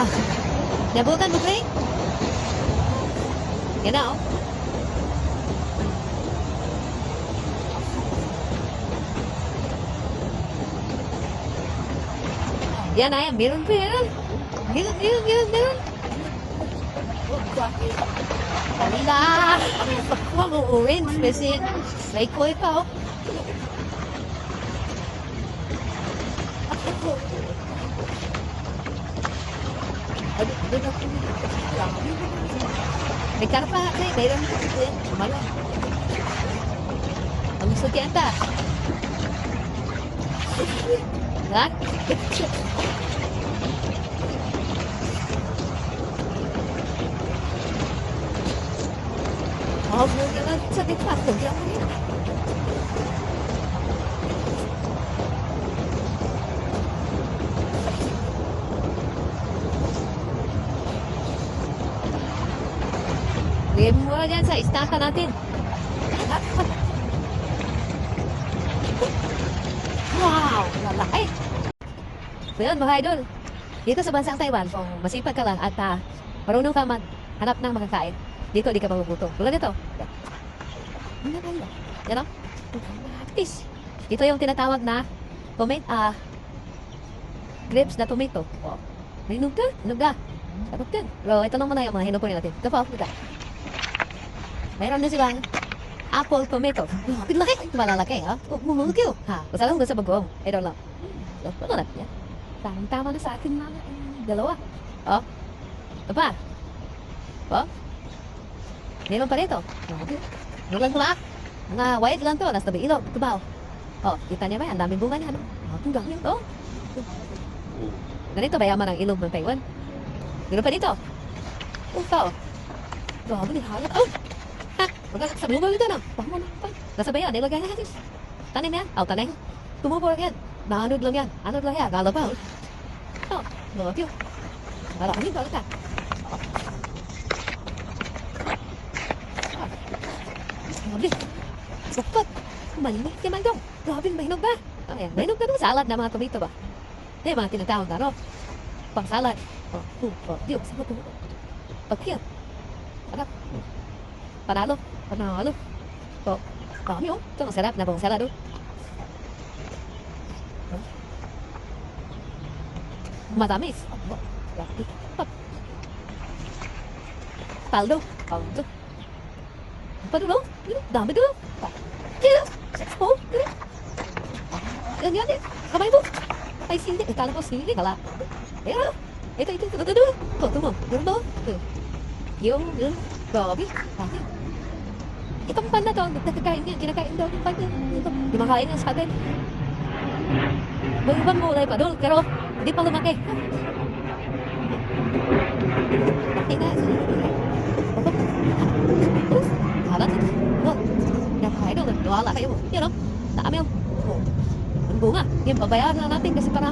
Ah, nabutan mo, Craig? Yan na, oh. Yan na, yan. Meron pa, meron. Meron. Kanila. Wag mo orange, kasi may koi pa, oh. May karpa, mayroon. Malo. Ang gusto tiyata. Ha? Oh, naman sa tikpak. Diyan mo yun. Game mo na dyan sa istaka natin. Wow! Lalaki! So yun mga idol, dito sa bansang Taiwan, kung masipag ka lang at marunong ka maghanap ng makakain, dito di ka magugutom. Tulad nito. Yan o. Fish. Ito yung tinatawag na grapes na tomato. Oh. May hinog ka. Sarap din. Pero ito lang muna yung mga hinupunin natin. Ito pa, ito. Mayroon din silang apple tomato. Laki. Malalaki, ha? Mumulog yun. Ha? Basta lang sa bagong. Ito lang. Ito lang. Yan. Tamang-tama na sa atin mga dalawa. Oh. Ito pa. Oh. Meron pa rito. Ano lang ba? Mga white lang to. Nasa tabi ilog. Ito ba? Oh. Kita niya ba? Ang daming bunga niya. Oh. Tunggang yun. Oh. Ganito ba yaman ang ilog ng Taiwan? Meron pa dito. Oh. Tao. Grabe ni halat. Oh. Ha? Magkakak sa bunga dito na. Tama na. Nasa ba yan? Ilagay natin. Tanim yan. Oh. Tanim. Tumubor yan. Naanod lang yan. Anod lang yan. Gala pa. Oh. Grabe yun. Marami ba ka? Grabe. Sapat. Malimit ka man dong. Grabe, mahinog ba? Ayan, mahinog ka dong salad na mga tomato ba? Eh, mga tinatawag na, no? Pang salad. Diyo, sabat mo. Pagkiyat. Panalo. Kami, oh. Ito, ang sarap na bang salad, oh. Matamis. Paldo. Padulo. Dami dulo. Oh. Yan. Kamay mo. Ay, sili. Kala ko sili. Kala. Ayan. Ito. Ito mo. Dulo. Yung. Grabe. Itong pan na to. Nakakain yan. Kinakain daw yung pan. Di makain yan sa atin. Bang mulai pa doon. Pero hindi pa lumaki. Laki na. Halat. Napakain doon. Wala kayo. Yan o. Dami o. Ang bunga. Yan, pabayaan na natin kasi para